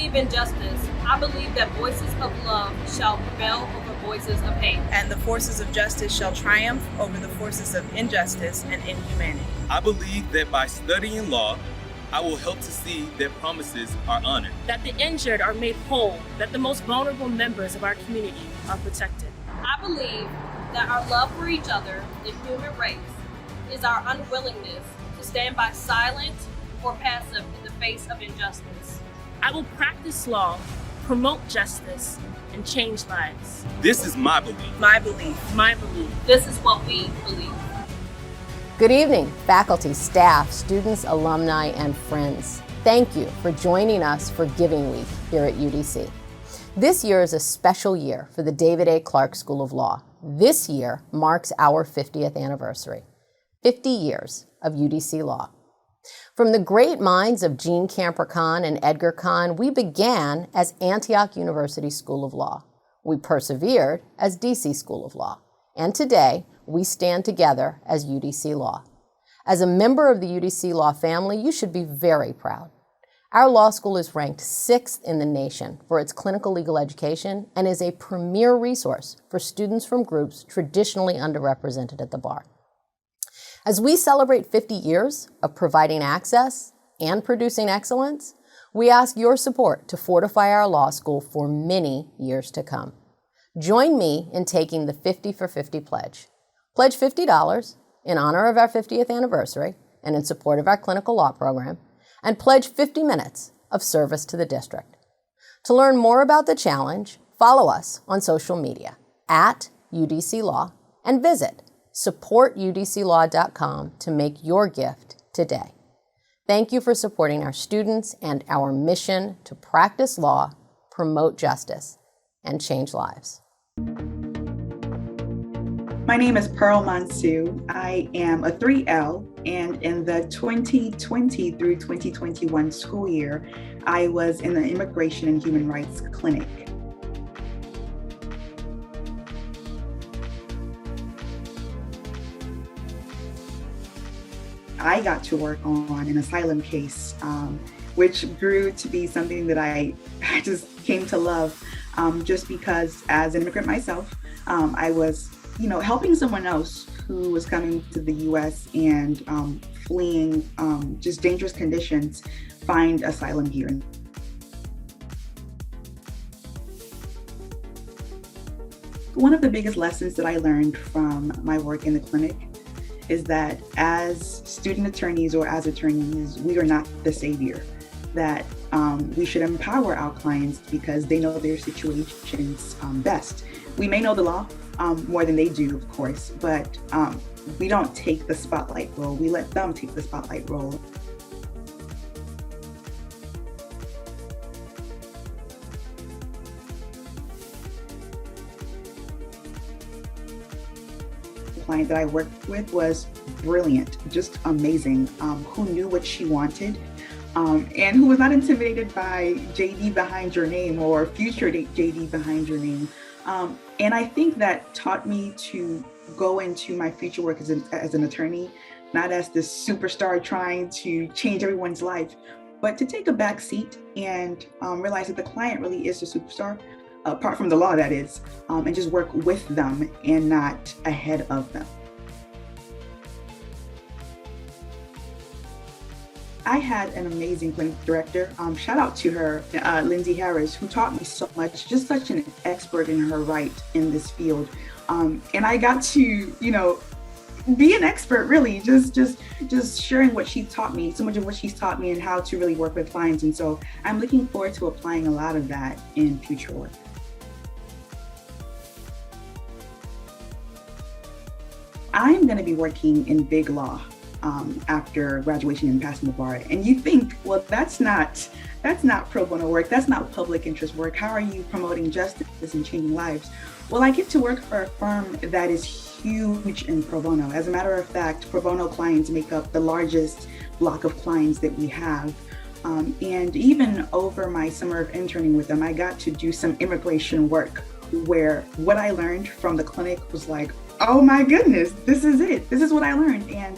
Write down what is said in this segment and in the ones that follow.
believe in justice. I believe that voices of love shall prevail over voices of hate. And the forces of justice shall triumph over the forces of injustice and inhumanity. I believe that by studying law, I will help to see that promises are honored. That the injured are made whole, that the most vulnerable members of our community are protected. I believe that our love for each other, the human race, is our unwillingness to stand by silent or passive in the face of injustice. I will practice law, promote justice, and change lives. This is my belief. My belief. My belief. This is what we believe. Good evening, faculty, staff, students, alumni, and friends. Thank you for joining us for Giving Week here at UDC. This year is a special year for the David A. Clark School of Law. This year marks our 50th anniversary. 50 years of UDC Law. From the great minds of Jean Camper Kahn and Edgar Kahn, we began as Antioch University School of Law. We persevered as DC School of Law. And today, we stand together as UDC Law. As a member of the UDC Law family, you should be very proud. Our law school is ranked 6th in the nation for its clinical legal education and is a premier resource for students from groups traditionally underrepresented at the bar. As we celebrate 50 years of providing access and producing excellence, we ask your support to fortify our law school for many years to come. Join me in taking the 50 for 50 pledge. Pledge $50 in honor of our 50th anniversary and in support of our clinical law program, and pledge 50 minutes of service to the district. To learn more about the challenge, follow us on social media at UDC Law and visit supportudclaw.com to make your gift today. Thank you for supporting our students and our mission to practice law, promote justice, and change lives. My name is Pearl Mansu. I am a 3L, and in the 2020 through 2021 school year, I was in the Immigration and Human Rights Clinic. I got to work on an asylum case, which grew to be something that I just came to love, just because as an immigrant myself, I was, helping someone else who was coming to the U.S. and fleeing just dangerous conditions find asylum here. One of the biggest lessons that I learned from my work in the clinic is that as student attorneys or as attorneys, we are not the savior, that we should empower our clients because they know their situations best. We may know the law more than they do, of course, but we don't take the spotlight role. We let them take the spotlight role. Client that I worked with was brilliant, just amazing, who knew what she wanted, and who was not intimidated by JD behind your name or future JD behind your name. And I think that taught me to go into my future work as an attorney, not as this superstar trying to change everyone's life, but to take a back seat and realize that the client really is the superstar, apart from the law, that is, and just work with them and not ahead of them. I had an amazing clinic director. Shout out to her, Lindsay Harris, who taught me so much, just such an expert in her right in this field. And I got to, be an expert, really, just sharing what she taught me, so much of what she's taught me and how to really work with clients. And so I'm looking forward to applying a lot of that in future work. I'm going to be working in big law after graduation and passing the bar. And you think, well, that's not pro bono work. That's not public interest work. How are you promoting justice and changing lives? Well, I get to work for a firm that is huge in pro bono. As a matter of fact, pro bono clients make up the largest block of clients that we have. And even over my summer of interning with them, I got to do some immigration work where what I learned from the clinic was like, oh my goodness, this is it. This is what I learned. And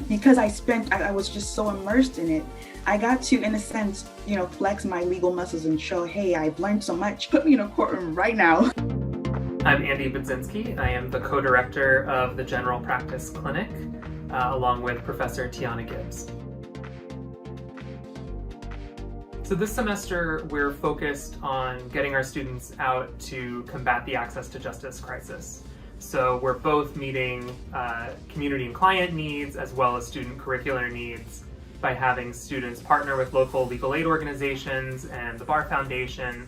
because I was just so immersed in it, I got to, in a sense, flex my legal muscles and show, hey, I've learned so much. Put me in a courtroom right now. I'm Andy Budzinski. I am the co-director of the General Practice Clinic, along with Professor Tiana Gibbs. So this semester, we're focused on getting our students out to combat the access to justice crisis. So we're both meeting community and client needs as well as student curricular needs by having students partner with local legal aid organizations and the Bar Foundation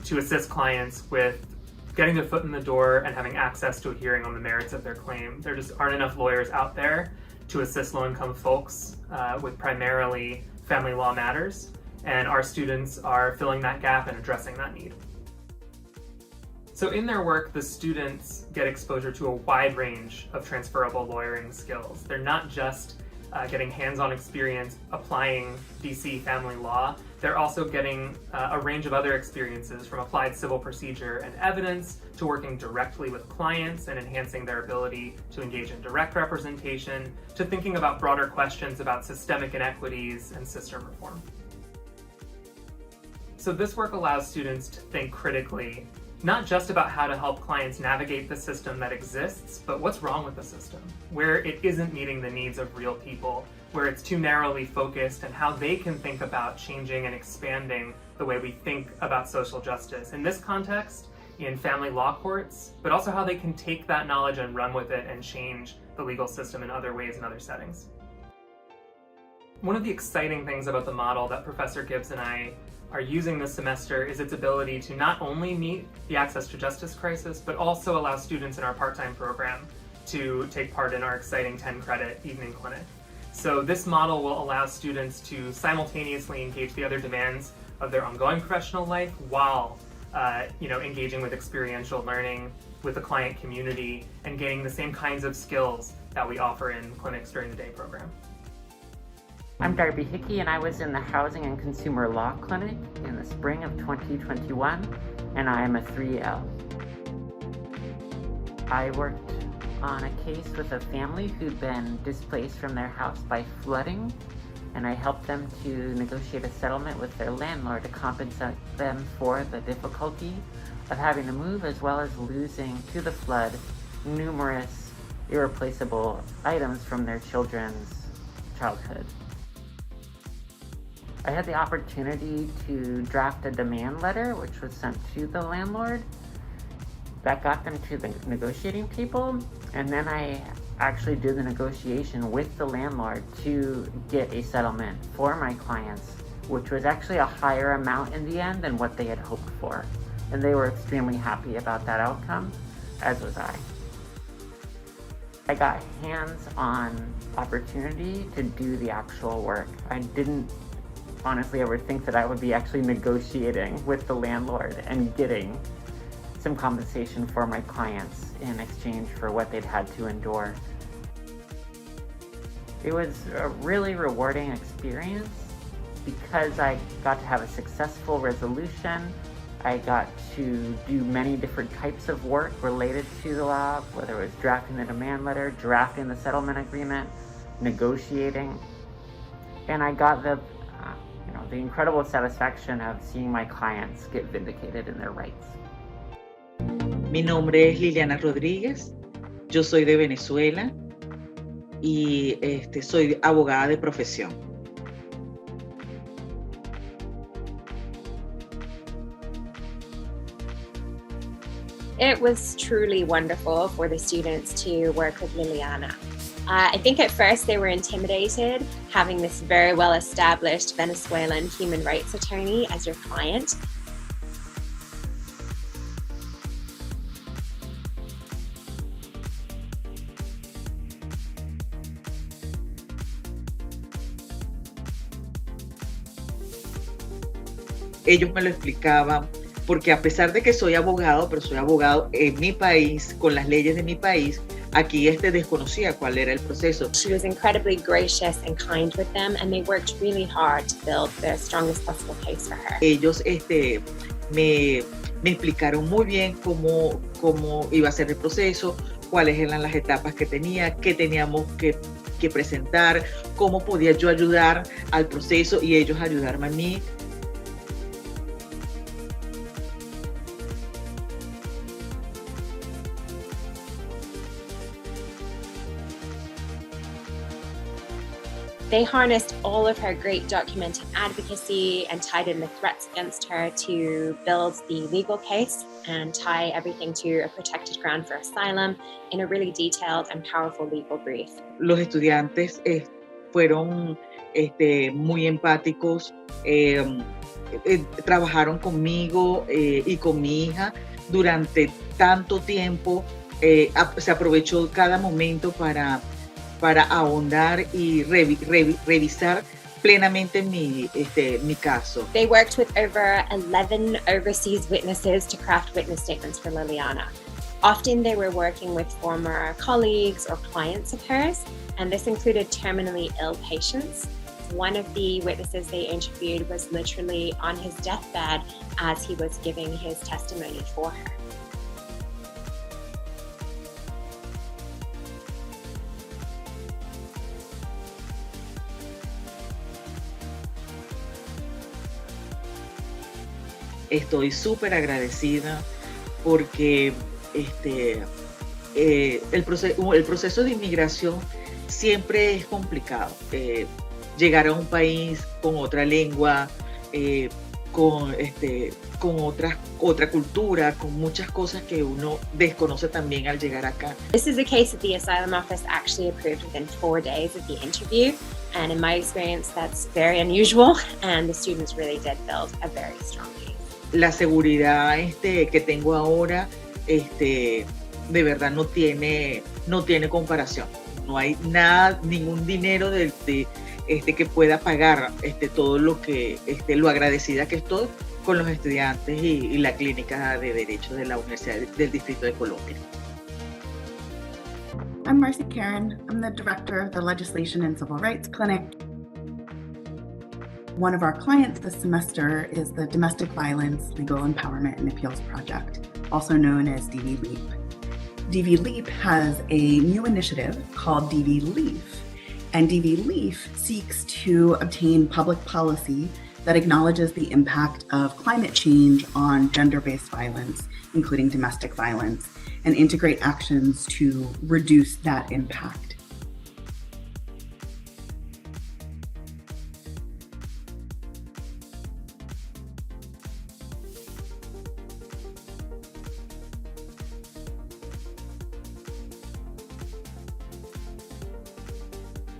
to assist clients with getting their foot in the door and having access to a hearing on the merits of their claim. There just aren't enough lawyers out there to assist low-income folks with primarily family law matters, and our students are filling that gap and addressing that need. So in their work, the students get exposure to a wide range of transferable lawyering skills. They're not just getting hands-on experience applying DC family law, they're also getting a range of other experiences, from applied civil procedure and evidence to working directly with clients and enhancing their ability to engage in direct representation, to thinking about broader questions about systemic inequities and system reform. So this work allows students to think critically, not just about how to help clients navigate the system that exists, but what's wrong with the system, where it isn't meeting the needs of real people, where it's too narrowly focused, and how they can think about changing and expanding the way we think about social justice. In this context, in family law courts, but also how they can take that knowledge and run with it and change the legal system in other ways and other settings. One of the exciting things about the model that Professor Gibbs and I are using this semester is its ability to not only meet the access to justice crisis, but also allow students in our part-time program to take part in our exciting 10-credit evening clinic. So this model will allow students to simultaneously engage the other demands of their ongoing professional life while engaging with experiential learning with the client community and gaining the same kinds of skills that we offer in clinics during the day program. I'm Darby Hickey, and I was in the Housing and Consumer Law Clinic in the spring of 2021, and I am a 3L. I worked on a case with a family who'd been displaced from their house by flooding, and I helped them to negotiate a settlement with their landlord to compensate them for the difficulty of having to move, as well as losing to the flood numerous irreplaceable items from their children's childhood. I had the opportunity to draft a demand letter, which was sent to the landlord. That got them to the negotiating table, and then I actually did the negotiation with the landlord to get a settlement for my clients, which was actually a higher amount in the end than what they had hoped for. And they were extremely happy about that outcome, as was I. I got hands-on opportunity to do the actual work. I didn't honestly ever think that I would be actually negotiating with the landlord and getting some compensation for my clients in exchange for what they'd had to endure. It was a really rewarding experience because I got to have a successful resolution. I got to do many different types of work related to the law, whether it was drafting the demand letter, drafting the settlement agreement, negotiating, and I got the incredible satisfaction of seeing my clients get vindicated in their rights. Mi nombre es Liliana Rodríguez, yo soy de Venezuela y soy abogada de profesión. It was truly wonderful for the students to work with Liliana. I think at first they were intimidated having this very well-established Venezuelan human rights attorney as your client. Ellos me lo explicaban porque a pesar de que soy abogado, pero soy abogado en mi país, con las leyes de mi país, aquí desconocía cuál era el proceso. She was incredibly gracious and kind with them, and they worked really hard to build the strongest possible case for her. Ellos me explicaron muy bien cómo iba a ser el proceso, cuáles eran las etapas que tenía, qué teníamos que presentar, cómo podía yo ayudar al proceso y ellos ayudarme a mí. They harnessed all of her great documented advocacy and tied in the threats against her to build the legal case and tie everything to a protected ground for asylum in a really detailed and powerful legal brief. Los estudiantes fueron muy empáticos, trabajaron conmigo y con mi hija durante tanto tiempo, se aprovechó cada momento para ahondar y revisar plenamente mi caso. They worked with over 11 overseas witnesses to craft witness statements for Liliana. Often they were working with former colleagues or clients of hers, and this included terminally ill patients. One of the witnesses they interviewed was literally on his deathbed as he was giving his testimony for her. Estoy súper agradecida porque el proceso de inmigración siempre es complicado. Llegar a un país con otra lengua, con otra cultura, con muchas cosas que uno desconoce también al llegar acá. This is a case that the asylum office actually approved within 4 days of the interview, and in my experience that's very unusual, and the students really did build a very strong case. La seguridad que tengo ahora, de verdad no tiene comparación. No hay nada, ningún dinero que pueda pagar todo lo agradecida que estoy con los estudiantes y la clínica de Derecho de la Universidad del Distrito de Colombia. I'm Marcy Karen. I'm the director of the Legislation and Civil Rights Clinic. One of our clients this semester is the Domestic Violence Legal Empowerment and Appeals Project, also known as DV LEAP. DV LEAP has a new initiative called DV LEAF, and DV LEAF seeks to obtain public policy that acknowledges the impact of climate change on gender-based violence, including domestic violence, and integrate actions to reduce that impact.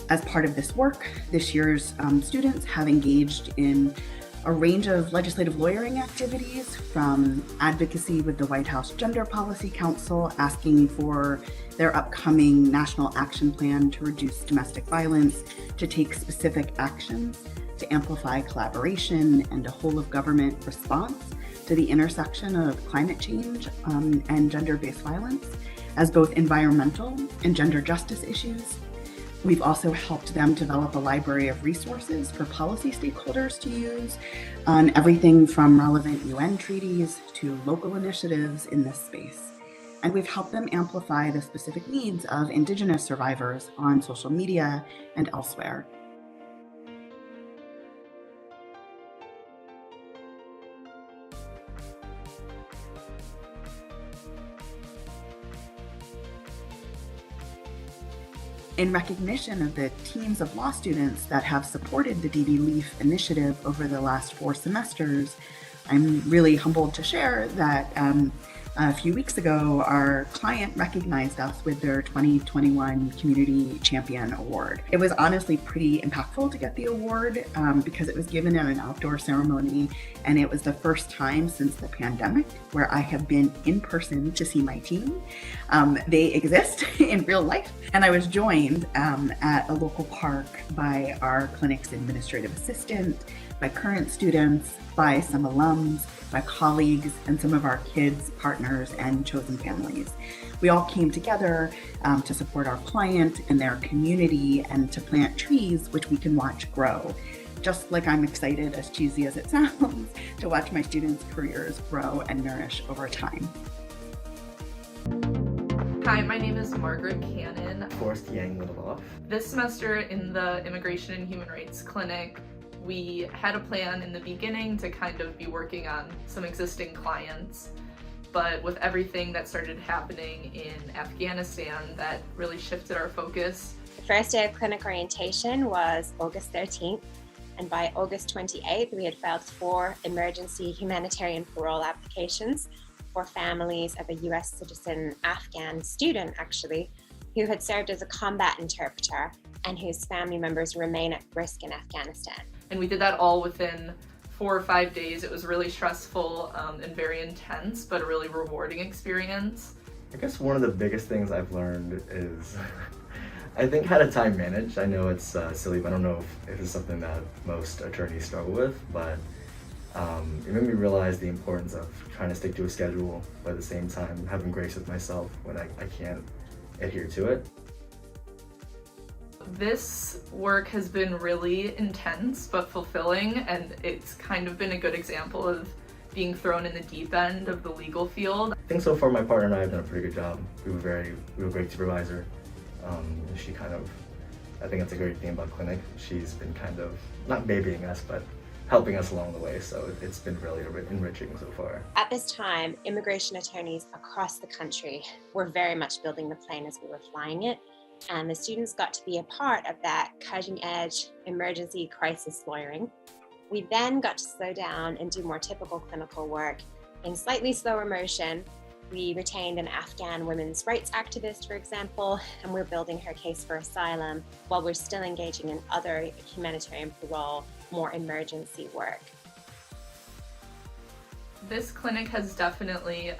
As part of this work, this year's students have engaged in a range of legislative lawyering activities, from advocacy with the White House Gender Policy Council, asking for their upcoming national action plan to reduce domestic violence, to take specific actions to amplify collaboration and a whole of government response to the intersection of climate change and gender-based violence as both environmental and gender justice issues. We've also helped them develop a library of resources for policy stakeholders to use on everything from relevant UN treaties to local initiatives in this space. And we've helped them amplify the specific needs of Indigenous survivors on social media and elsewhere. In recognition of the teams of law students that have supported the DV LEAF initiative over the last 4 semesters, I'm really humbled to share that a few weeks ago, our client recognized us with their 2021 Community Champion Award. It was honestly pretty impactful to get the award because it was given at an outdoor ceremony, and it was the first time since the pandemic where I have been in person to see my team. They exist in real life, and I was joined at a local park by our clinic's administrative assistant, by current students, by some alums, by colleagues, and some of our kids, partners, and chosen families. We all came together to support our client and their community and to plant trees which we can watch grow. Just like I'm excited, as cheesy as it sounds, to watch my students' careers grow and nourish over time. Hi, my name is Margaret Cannon. Forrest Yang Littleboff. This semester in the Immigration and Human Rights Clinic, we had a plan in the beginning to kind of be working on some existing clients, but with everything that started happening in Afghanistan, that really shifted our focus. The first day of clinic orientation was August 13th, and by August 28th, we had filed 4 emergency humanitarian parole applications for families of a US citizen Afghan student, actually, who had served as a combat interpreter and whose family members remain at risk in Afghanistan. And we did that all within 4 or 5 days. It was really stressful and very intense, but a really rewarding experience. I guess one of the biggest things I've learned is I think how to time manage. I know it's silly, but I don't know if it's something that most attorneys struggle with, but it made me realize the importance of trying to stick to a schedule, but at the same time having grace with myself when I can't adhere to it. This work has been really intense but fulfilling, and it's kind of been a good example of being thrown in the deep end of the legal field. I think so far my partner and I have done a pretty good job. We were a great supervisor. She I think that's a great thing about clinic. She's been kind of, not babying us, but helping us along the way, so it's been really enriching so far. At this time, immigration attorneys across the country were very much building the plane as we were flying it, and the students got to be a part of that cutting-edge emergency crisis lawyering. We then got to slow down and do more typical clinical work in slightly slower motion. We retained an Afghan women's rights activist, for example, and we're building her case for asylum while we're still engaging in other humanitarian parole, more emergency work. This clinic has definitely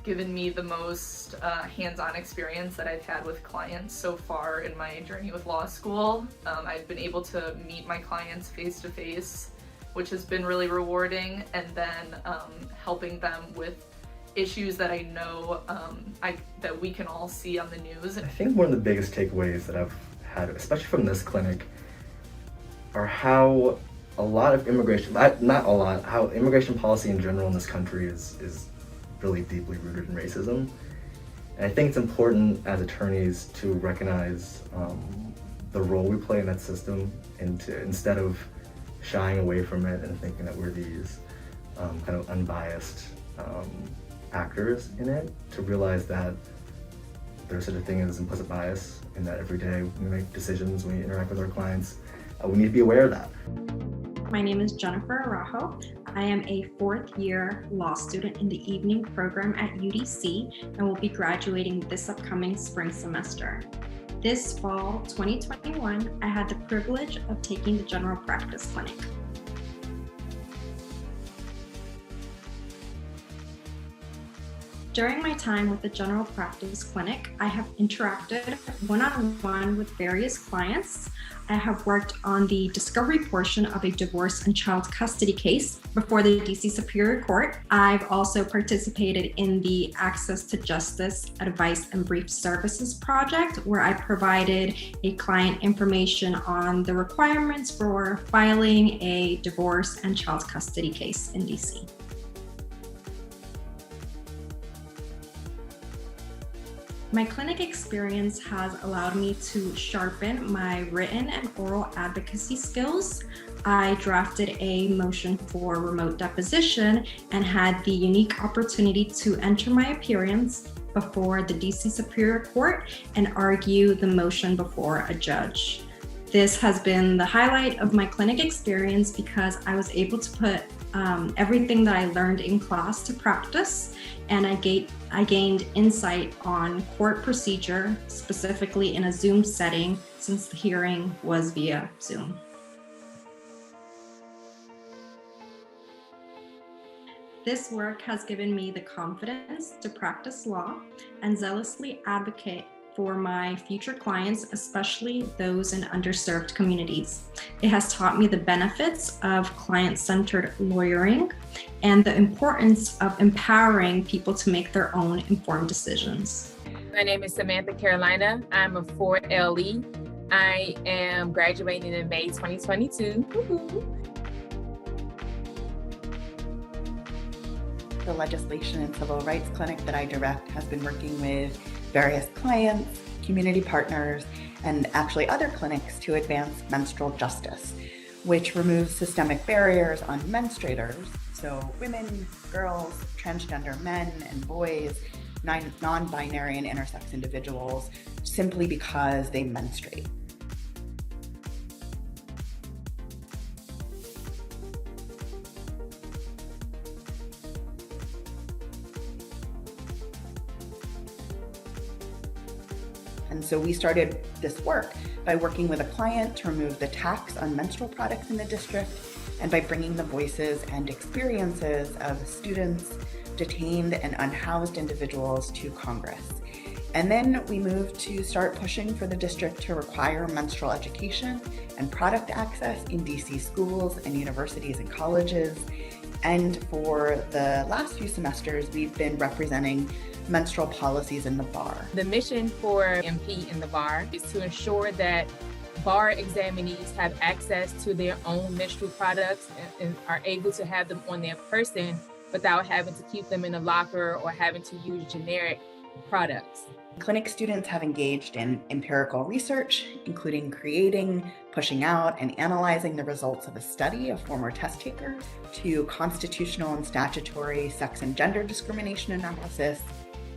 given me the most hands-on experience that I've had with clients so far in my journey with law school. I've been able to meet my clients face-to-face, which has been really rewarding, and then helping them with issues that I know that we can all see on the news. I think one of the biggest takeaways that I've had, especially from this clinic, are how a lot of immigration, how immigration policy in general in this country is really deeply rooted in racism. And I think it's important as attorneys to recognize the role we play in that system, and to, instead of shying away from it and thinking that we're these kind of unbiased actors in it, to realize that there's such a thing as implicit bias, and that every day we make decisions, when we interact with our clients, we need to be aware of that. My name is Jennifer Araujo. I am a 4th year law student in the evening program at UDC and will be graduating this upcoming spring semester. This fall 2021, I had the privilege of taking the general practice clinic. During my time with the general practice clinic, I have interacted one-on-one with various clients. I have worked on the discovery portion of a divorce and child custody case before the DC Superior Court. I've also participated in the Access to Justice Advice and Brief Services project, where I provided a client information on the requirements for filing a divorce and child custody case in DC. My clinic experience has allowed me to sharpen my written and oral advocacy skills. I drafted a motion for remote deposition and had the unique opportunity to enter my appearance before the DC Superior Court and argue the motion before a judge. This has been the highlight of my clinic experience because I was able to put everything that I learned in class to practice, and I gained insight on court procedure, specifically in a Zoom setting, since the hearing was via Zoom. This work has given me the confidence to practice law and zealously advocate for my future clients, especially those in underserved communities. It has taught me the benefits of client-centered lawyering and the importance of empowering people to make their own informed decisions. My name is Samantha Carolina. I'm a 4 LE. I am graduating in May 2022. Woo-hoo. the Legislation and Civil Rights Clinic that I direct has been working with various clients, community partners, and actually other clinics to advance menstrual justice, which removes systemic barriers on menstruators, so women, girls, transgender men and boys, non-binary and intersex individuals, simply because they menstruate. And so we started this work by working with a client to remove the tax on menstrual products in the district, and by bringing the voices and experiences of students, detained and unhoused individuals to Congress. And then we moved to start pushing for the district to require menstrual education and product access in DC schools and universities and colleges. And for the last few semesters, we've been representing menstrual policies in the bar. The mission for MP in the bar is to ensure that bar examinees have access to their own menstrual products and are able to have them on their person without having to keep them in a locker or having to use generic products. Clinic students have engaged in empirical research, including creating, pushing out, and analyzing the results of a study of former test takers, to constitutional and statutory sex and gender discrimination analysis.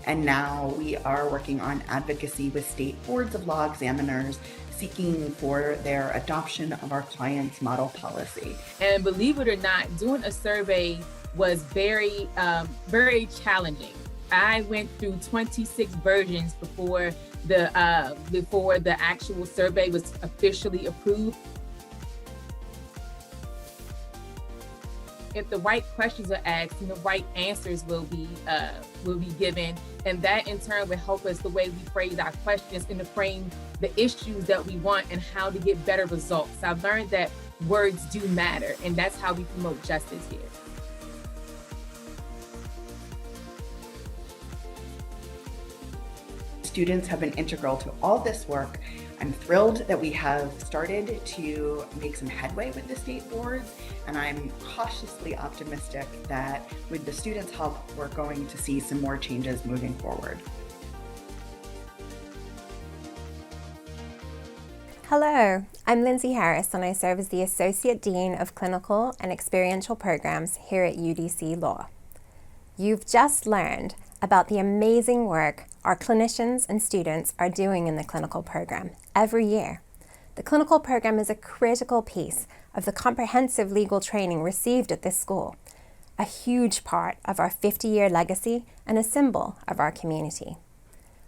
And now we are working on advocacy with state boards of law examiners seeking for their adoption of our client's model policy. And believe it or not, doing a survey was very challenging. I went through 26 versions before the actual survey was officially approved. If the right questions are asked, and the right answers will be given, and that in turn will help us the way we phrase our questions and to frame the issues that we want and how to get better results. I've learned that words do matter, and that's how we promote justice here. Students have been integral to all this work. I'm thrilled that we have started to make some headway with the state boards, and I'm cautiously optimistic that with the students' help, we're going to see some more changes moving forward. Hello, I'm Lindsay Harris, and I serve as the Associate Dean of Clinical and Experiential Programs here at UDC Law. You've just learned about the amazing work our clinicians and students are doing in the clinical program every year. The clinical program is a critical piece of the comprehensive legal training received at this school, a huge part of our 50-year legacy and a symbol of our community.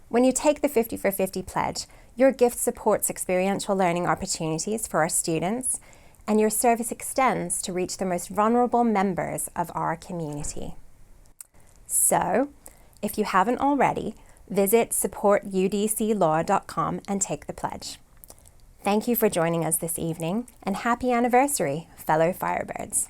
When you take the 50 for 50 pledge, your gift supports experiential learning opportunities for our students, and your service extends to reach the most vulnerable members of our community. So, if you haven't already, visit supportudclaw.com and take the pledge. Thank you for joining us this evening, and happy anniversary, fellow Firebirds.